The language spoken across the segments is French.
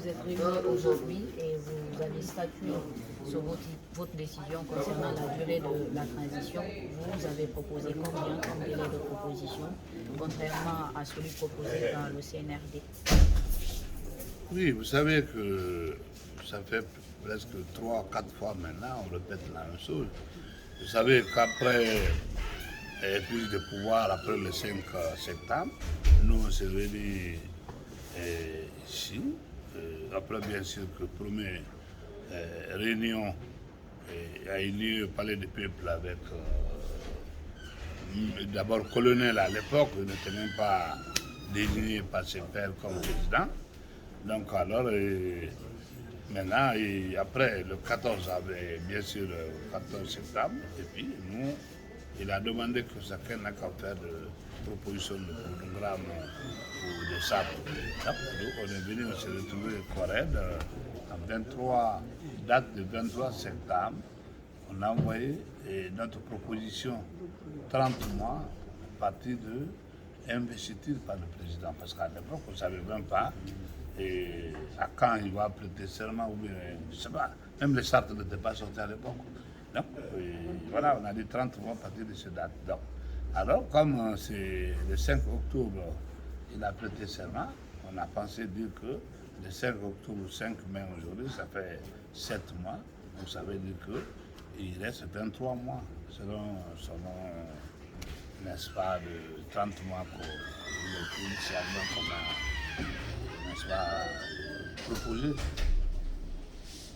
vous êtes réunis aujourd'hui et vous avez statué sur votre décision concernant la durée de la transition. Vous avez proposé combien comme délai de proposition, contrairement à celui proposé par le CNRD? Oui, vous savez que ça fait presque 3-4 fois maintenant, on répète la même chose. Vous savez qu'après prise de pouvoir, après le 5 septembre, nous on s'est réunis ici. Après, bien sûr, que la première réunion a eu lieu au Palais du Peuple avec d'abord le colonel à l'époque, il n'était même pas désigné par ses pairs comme président. Donc alors, maintenant, et après le 14 avril, bien sûr le 14 septembre, et puis nous, il a demandé que chacun n'a qu'à faire de propositions de programme ou de sabre. Donc on est venu, on s'est retrouvé au Corède en 23, date du 23 septembre. On a envoyé notre proposition 30 mois à partir de investiture par le président. Parce qu'à l'époque, on ne savait même pas à quand il va prêter serment ou bien, je ne sais pas. Même les chartes n'étaient pas sorties à l'époque. Donc, voilà, on a dit 30 mois à partir de cette date. Donc, alors, comme c'est le 5 octobre, il a prêté serment, on a pensé dire que le 5 octobre, 5 mai aujourd'hui, ça fait 7 mois. Donc, ça veut dire qu'il reste 23 mois, selon n'est-ce pas, de 30 mois initialement qu'on a, n'est-ce pas, proposé.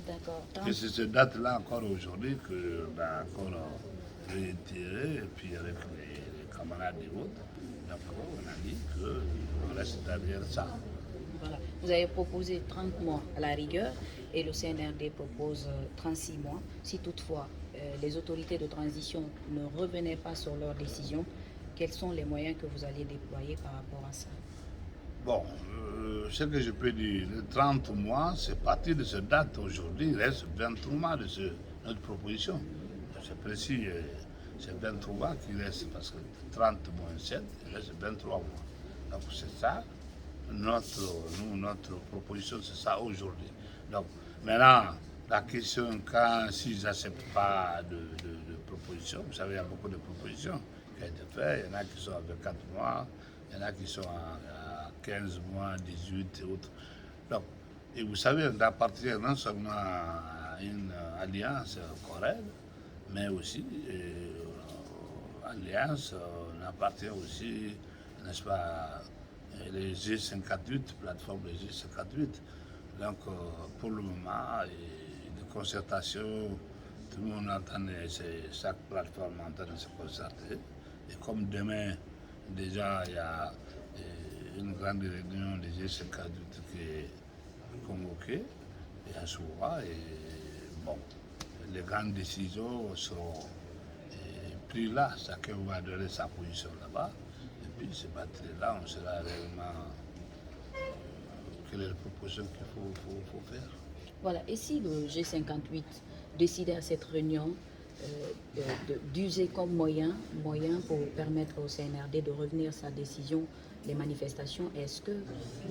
D'accord. Et c'est cette date-là encore aujourd'hui qu'on a encore réitéré, et puis avec les camarades des autres, donc on a dit qu'on reste derrière ça. Voilà. Vous avez proposé 30 mois à la rigueur et le CNRD propose 36 mois. Si toutefois les autorités de transition ne revenaient pas sur leur décision, quels sont les moyens que vous allez déployer par rapport à ça? Bon, ce que je peux dire, les 30 mois, c'est parti de cette date. Aujourd'hui, il reste 23 mois de notre proposition. C'est précis, c'est 23 mois qui reste, parce que 30 moins 7, il reste 23 mois. Donc c'est ça, notre proposition, c'est ça aujourd'hui. Donc maintenant, la question, s'ils n'acceptent pas de proposition, vous savez, il y a beaucoup de propositions qui ont été faites. Il y en a qui sont avec 4 mois, il y en a qui sont à 15 mois, 18 et autres. Donc, et vous savez, on appartient non seulement à une alliance correcte, mais aussi alliance, on appartient aussi, n'est-ce pas, les G58, plateforme des G58. Donc, pour le moment, de concertation, tout le monde entend, chaque plateforme entend se concerter. Et comme demain, déjà, il y a une grande réunion des G58 qui est convoquée, et à Soura, et bon, les grandes décisions seront prises là, chacun va donner sa position là-bas, et puis ce battre-là, on sera réellement quelle est la proposition qu'il faut faire. Voilà, et si le G58 décidait à cette réunion d'user comme moyen pour permettre au CNRD de revenir sa décision, les manifestations, est-ce que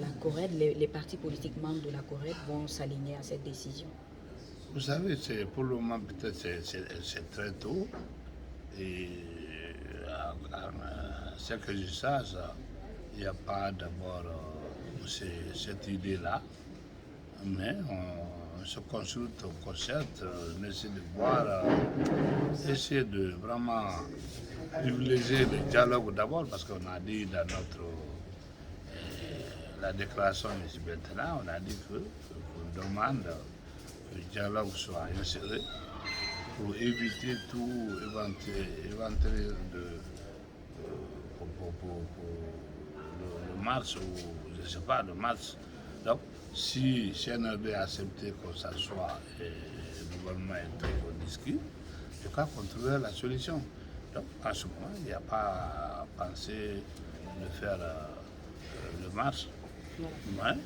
la CORED, les partis politiques membres de la CORED vont s'aligner à cette décision? Vous savez, pour le moment, peut-être c'est très tôt. Et ce que je sache, il n'y a pas d'abord cette idée-là. Mais on se consulte, on concerte, on essaie de voir, essayer de vraiment privilégier le dialogue d'abord, parce qu'on a dit dans la déclaration ici maintenant, on a dit qu'on demande que le dialogue soit inséré pour éviter tout éventuel pour le mars ou je ne sais pas, le mars. Donc, si CNRD a accepté que ça soit le gouvernement est au disque, je crois qu'on trouverait la solution. Donc, en ce moment, il n'y a pas à penser de faire le mars. Ouais,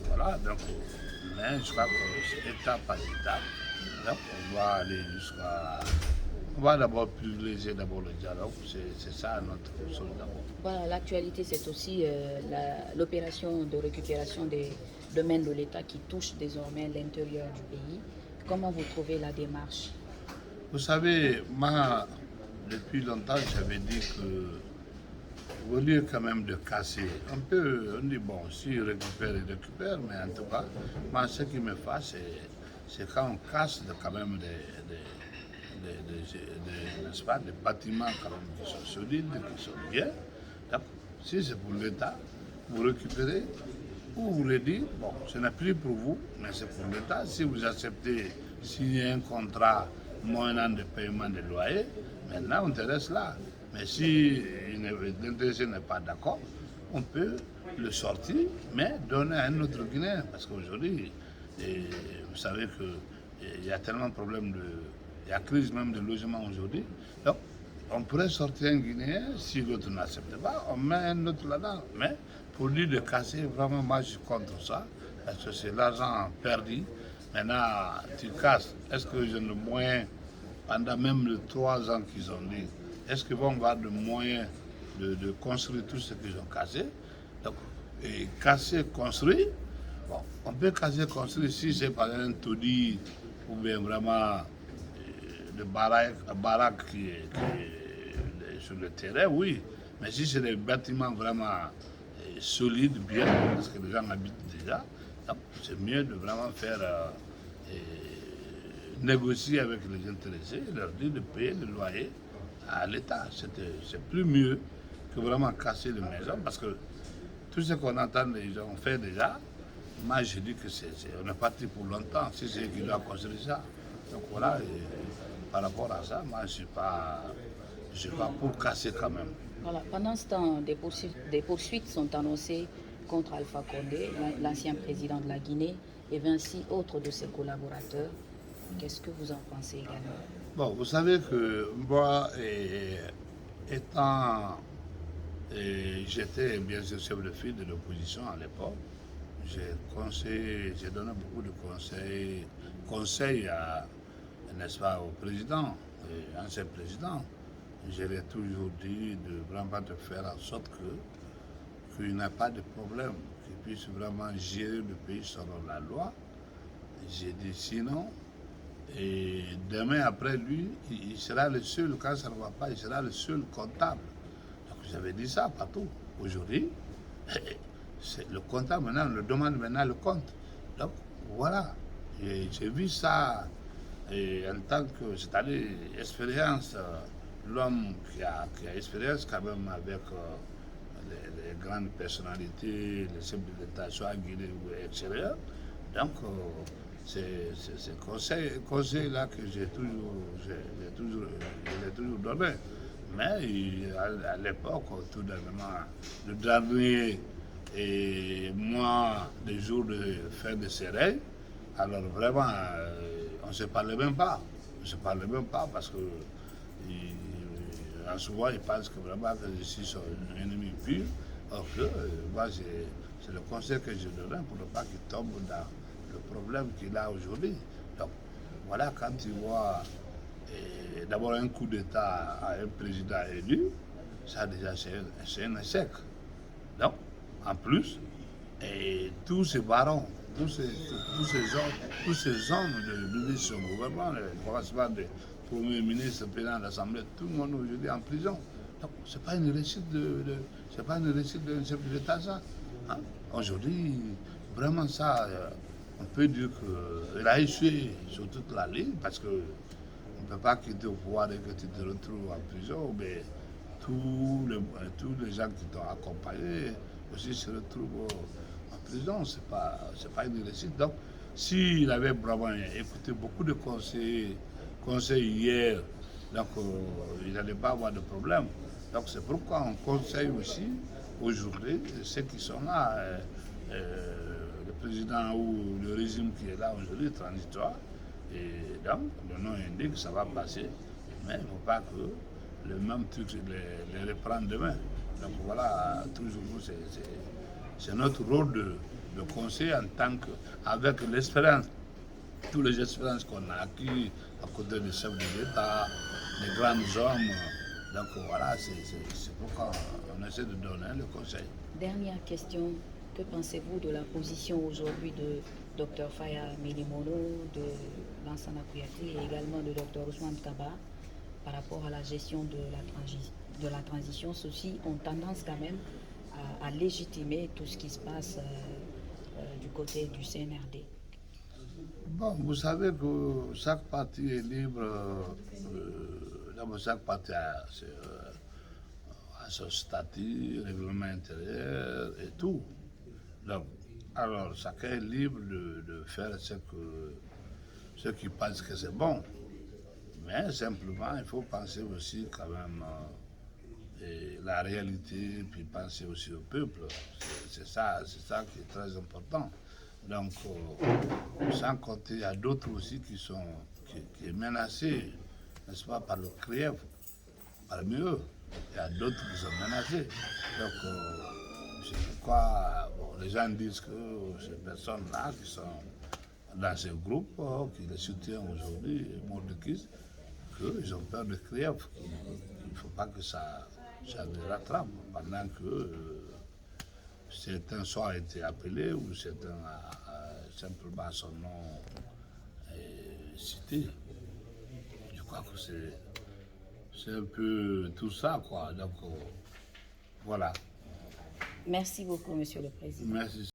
voilà, donc, mais je crois que c'est étape par étape. Donc, on va aller jusqu'à. On va d'abord privilégier d'abord le dialogue, c'est ça notre chose d'abord. Voilà, l'actualité, c'est aussi l'opération de récupération des domaine de l'État qui touche désormais l'intérieur du pays. Comment vous trouvez la démarche? Vous savez, moi, depuis longtemps, j'avais dit que, au lieu quand même de casser, on dit bon, s'il récupère, il récupère, mais en tout cas, moi, ce qui me fâche, c'est quand on casse quand même n'est-ce pas, des bâtiments quand même qui sont solides, qui sont bien. Donc, si c'est pour l'État, vous récupérez, ou vous le dites, bon, ce n'est plus pour vous, mais c'est pour l'État. Si vous acceptez signer un contrat moyennant de paiement de loyer, maintenant on te reste là. Mais si l'intéressé n'est pas d'accord, on peut le sortir, mais donner à un autre Guinéen. Parce qu'aujourd'hui, vous savez qu'il y a tellement de problèmes il y a crise même de logement aujourd'hui. Donc, on pourrait sortir un Guinéen, si l'autre n'accepte pas, on met un autre là-dedans. Mais pour lui de casser, vraiment, moi je suis contre ça, parce que c'est l'argent perdu. Maintenant, tu casses, est-ce que j'ai le moyen, pendant même les 3 ans qu'ils ont dit, est-ce qu'ils vont avoir le moyen de construire tout ce qu'ils ont cassé? Donc, et casser, construire, bon, on peut casser, construire si c'est par un taudis ou bien vraiment de baraque qui est sur le terrain, oui. Mais si c'est des bâtiments vraiment solides, bien, parce que les gens habitent déjà, c'est mieux de vraiment faire négocier avec les intéressés, leur dire de payer le loyer à l'État. C'est plus mieux que vraiment casser les maisons, parce que tout ce qu'on entend, les gens ont fait déjà. Moi, je dis que on est parti pour longtemps, si c'est eux qui doivent construire ça. Donc voilà, par rapport à ça, moi, je ne suis pas pour casser quand même. Voilà. Pendant ce temps, des poursuites sont annoncées contre Alpha Condé, l'ancien président de la Guinée, et 26 autres de ses collaborateurs. Qu'est-ce que vous en pensez également? Bon, vous savez que moi, j'étais bien sûr chef de file de l'opposition à l'époque. J'ai donné beaucoup de conseils n'est-ce pas, au président, ancien président. Je l'ai toujours dit de vraiment de faire en sorte qu'il n'y ait pas de problème, qu'il puisse vraiment gérer le pays selon la loi. J'ai dit sinon, et demain après lui, il sera le seul, quand ça ne va pas, il sera le seul comptable. Donc j'avais dit ça partout. Aujourd'hui, le comptable maintenant, on le demande maintenant le compte. Donc voilà, j'ai vu ça en tant que, c'est-à-dire expérience, l'homme qui a expérience quand même avec les grandes personnalités, les chefs de l'État, soit Guinée ou extérieur. Donc, c'est ce conseil-là que je l'ai toujours donné. Mais à l'époque, tout dernièrement, le dernier mois, des jours de fin de série, alors vraiment, on ne se parlait même pas. On ne se parlait même pas parce que souvent, ils pensent que vraiment que je suis son ennemi pur. Or que moi, c'est le conseil que je donne pour ne pas qu'il tombe dans le problème qu'il a aujourd'hui. Donc, voilà, quand tu vois d'abord un coup d'État à un président élu, ça déjà c'est un échec. Donc, en plus, tous ces barons, tous ces hommes de ministres au gouvernement, le commencement de Premier ministre, président de l'Assemblée, tout le monde aujourd'hui en prison. Donc, ce n'est pas une réussite d'un chef de l'État, ça. Hein? Aujourd'hui, vraiment ça, on peut dire qu'il a échoué sur toute la ligne parce qu'on ne peut pas quitter au pouvoir et que tu te retrouves en prison, mais tous les gens qui t'ont accompagné aussi se retrouvent en prison. C'est pas une réussite. Donc, s'il avait vraiment écouté beaucoup de conseils hier, donc il n'allait pas avoir de problème. Donc c'est pourquoi on conseille aussi aujourd'hui ceux qui sont là, le président ou le régime qui est là aujourd'hui, transitoire, et donc le nom indique que ça va passer, mais il ne faut pas que le même truc les reprenne demain. Donc voilà, toujours c'est notre rôle de conseiller en tant que, avec l'expérience, toutes les expériences qu'on a acquises à côté des chefs de l'État, des grands hommes. Donc voilà, c'est pourquoi on essaie de donner le conseil. Dernière question que pensez-vous de la position aujourd'hui de Dr Faya Milimono, de Lansana Kouyaté et également de Dr Ousmane Kaba par rapport à la gestion de la transition? Ceux-ci ont tendance quand même à légitimer tout ce qui se passe du côté du CNRD. Bon, vous savez que chaque parti est libre, chaque parti a son statut, règlement intérieur et tout. Donc, alors, chacun est libre de faire ce qu'il pense que c'est bon. Mais simplement, il faut penser aussi quand même la réalité, puis penser aussi au peuple. C'est ça qui est très important. Donc, sans compter, il y a d'autres aussi qui sont menacés, n'est-ce pas, par le CRIEF, parmi eux. Il y a d'autres qui sont menacés. Donc, c'est pourquoi les gens disent que ces personnes-là qui sont dans ce groupe, qui les soutiennent aujourd'hui, Mordekis, qu'ils ont peur de CRIEF. Il ne faut pas que ça les rattrape pendant que certains soient été appelés ou certains simplement son nom cité. Je crois que c'est un peu tout ça, quoi. Donc, voilà. Merci beaucoup, Monsieur le Président. Merci.